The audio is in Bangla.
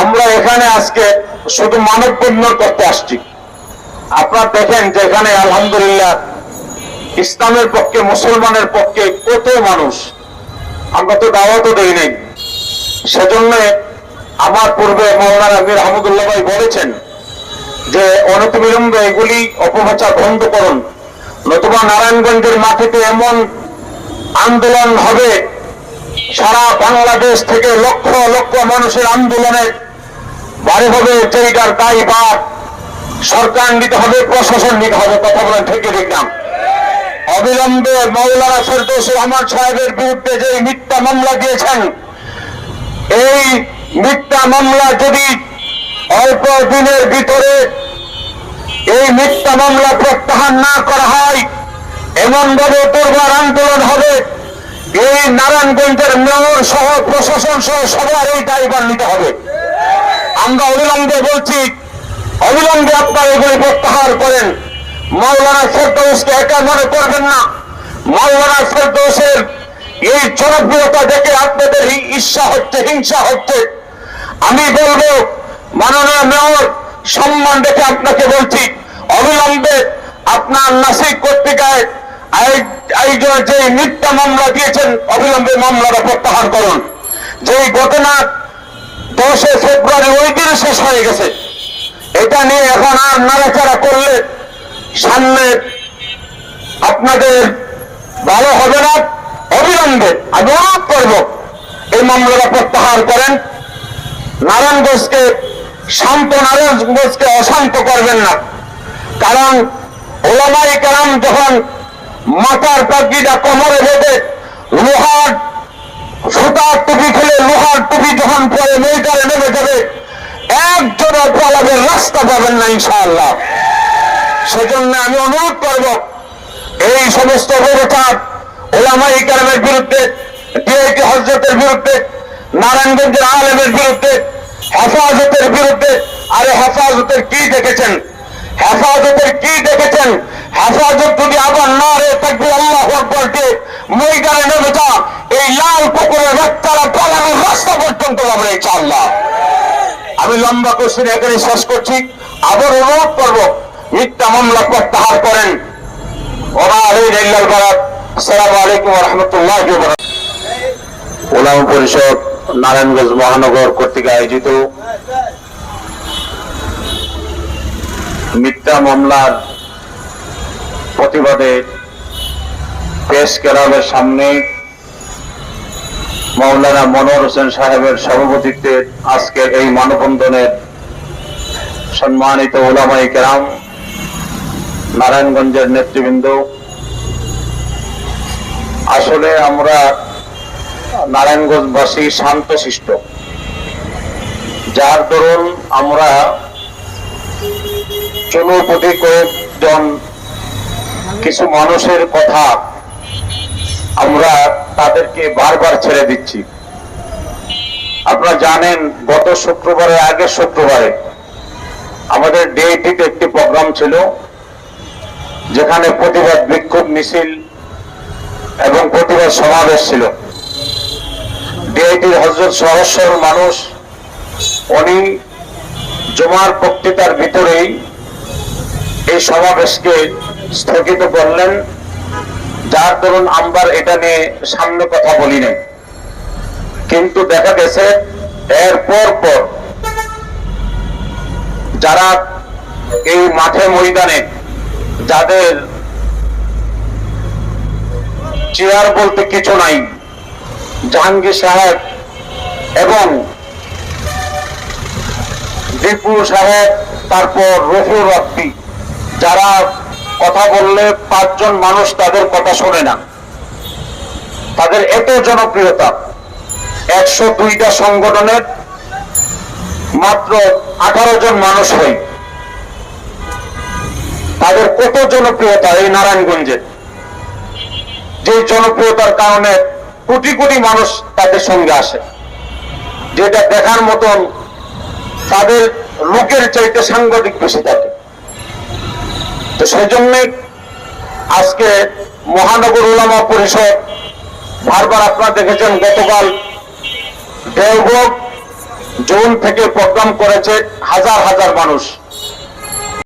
আমরা এখানে আজকে শুধু মানববন্ধন করতে আসছি। আপনারা দেখেন যে এখানে আলহামদুলিল্লাহ ইসলামের পক্ষে, মুসলমানের পক্ষে কত মানুষ, আমরা তো দাওয়াতও দেই নাই। সেজন্য আমার পূর্বে মাওলানা মীর আহমদুল্লাহ ভাই বলেছেন যে অনতিবিলম্বে এগুলি অপপ্রচার বন্ধ করুন, নতুবা নারায়ণগঞ্জের মাটিতে এমন আন্দোলন হবে, সারা বাংলাদেশ থেকে লক্ষ লক্ষ মানুষের আন্দোলনে বাড়ি হবে, যেটার দায়ী বা সরকার নিতে হবে, প্রশাসন নিতে হবে। কথা বলেন ঠিক না? অবিলম্বে মাওলানা ফেরদৌসী রহমান সাহেবের বিরুদ্ধে যে মিথ্যা মামলা দিয়েছেন, এই মিথ্যা মামলা যদি অল্প দিনের ভিতরে এই মিথ্যা মামলা প্রত্যাহার না করা হয়, এমন ভাবে দুর্বার আন্দোলন হবে, এই নারায়ণগঞ্জের মেয়র সহ প্রশাসন সহ সবার এই দায়ভার নিতে হবে। আমরা অবিলম্বে বলছি, অবিলম্বে আপনারা এগুলি প্রত্যাহার করেন। মাওলানা ফেরদৌসকে একা মনে করবেন না। মাওলানা ফেরদৌসের এই জনপ্রিয়তা দেখে আপনাদের ঈর্ষা হচ্ছে, হিংসা হচ্ছে। আমি বলবো, মাননীয় মেয়র, সম্মান রেখে আপনাকে বলছি, অবিলম্বে আপনার নাসিক পত্রিকায় যে মিথ্যা মামলা দিয়েছেন, অবিলম্বে মামলাটা প্রত্যাহার করুন। যে ঘটনা 10 ফেব্রুয়ারি ওই দিন শেষ হয়ে গেছে, এটা নিয়ে এখন আর নাড়াচাড়া করলে সামনে আপনাদের ভালো হবে না। অবিলম্বে আমি অনুরোধ করব, এই মামলাটা প্রত্যাহার করেন। নারায়ণগঞ্জকে শান্ত, নারায়ণগঞ্জকে অশান্ত করবেন না। কারণ ওলামায়ে কেরাম যখন মাথার পাগড়িটা কোমরে বেঁধে লোহার সুতার টুপি খুলে লোহার টুপি যখন পরে ময়দানে নেমে যাবে, একজনের পালাবের রাস্তা পাবেন না ইনশাআল্লাহ। সেজন্য আমি অনুরোধ করব, এই সমস্ত অপপ্রচার ওলামায়ে কেরামের বিরুদ্ধে, ডিআইটি হযরতের বিরুদ্ধে, নারায়ণগঞ্জের আলেমের বিরুদ্ধে, হেফাজতের বিরুদ্ধে। আরে হেফাজতের কি দেখেছেন? হেফাজতের কি দেখেছেন? হেফাজত যদি আবার না রে তাকবীর আল্লাহু আকবার দিয়ে ময়দানে নেমে যা, এই লাল পুকুরের বাচ্চারা পালানোর রাস্তা পর্যন্ত যাবে ইনশাআল্লাহ। আমি লম্বা কোশ্চেন এখানে শেষ করছি। আবার অনুরোধ করব, মিথ্যা মামলা প্রত্যাহার করেন। আসসালামু আলাইকুম ওয়া রাহমাতুল্লাহি ওয়া বারাকাতুহু। ওলামা পরিষদ নারায়ণগঞ্জ মহানগর কর্তৃক আয়োজিত মিথ্যা মামলার প্রতিবাদে প্রেস ক্লাবের সামনে মাওলানা মনোয়ার হোসেন সাহেবের সভাপতিত্বে আজকের এই মানববন্ধনের সম্মানিত ওলামায়ে কেরাম, নারায়ণগঞ্জের নেতৃবৃন্দ, আসলে আমরা নারায়ণগঞ্জবাসী শান্তশিষ্ট, যার দরুন আমরা চলুপতি কয়েকজন কিছু মানুষের কথা আমরা তাদেরকে বারবার ছেড়ে দিচ্ছি। আপনারা জানেন, গত শুক্রবারের আগের শুক্রবারে আমাদের ডিআইটিতে একটি প্রোগ্রাম ছিল, যেখানে প্রতিবাদ বিক্ষোভ মিছিল এবং প্রতিবাদ সমাবেশ ছিল। ডিআইটির হযরত সহস্র মানুষ, উনি জুমার বক্তৃতার ভিতরেই এই সমাবেশকে স্থগিত করলেন, যার দরুন আমরা এটা নিয়ে সামনে কথা বলি নাই। কিন্তু দেখা গেছে এর পর যারা এই মাঠে ময়দানে, যাদের চেয়ার বলতে কিছু নাই, জাহাঙ্গীর সাহেব এবং দীপু সাহেব, তারপর রফিউর রফি, যারা কথা বললে 5 জন মানুষ তাদের কথা শোনে না, তাদের এত জনপ্রিয়তা। 102টা সংগঠনের মাত্র 18 জন মানুষ হয়, তাদের কত জনপ্রিয়তা এই নারায়ণগঞ্জে, যে জনপ্রিয়তার কারণে কোটি কোটি মানুষ তাদের সঙ্গে আসে, যেটা দেখার মতন তাদের লোকের চাইতে সাংবাদিক বেশি থাকে। তো সেই জন্য আজকে মহানগর উলামা পরিষদ বারবার আপনারা দেখেছেন, গতকাল দেওবন্দ জুন থেকে প্রোগ্রাম করেছে হাজার হাজার মানুষ।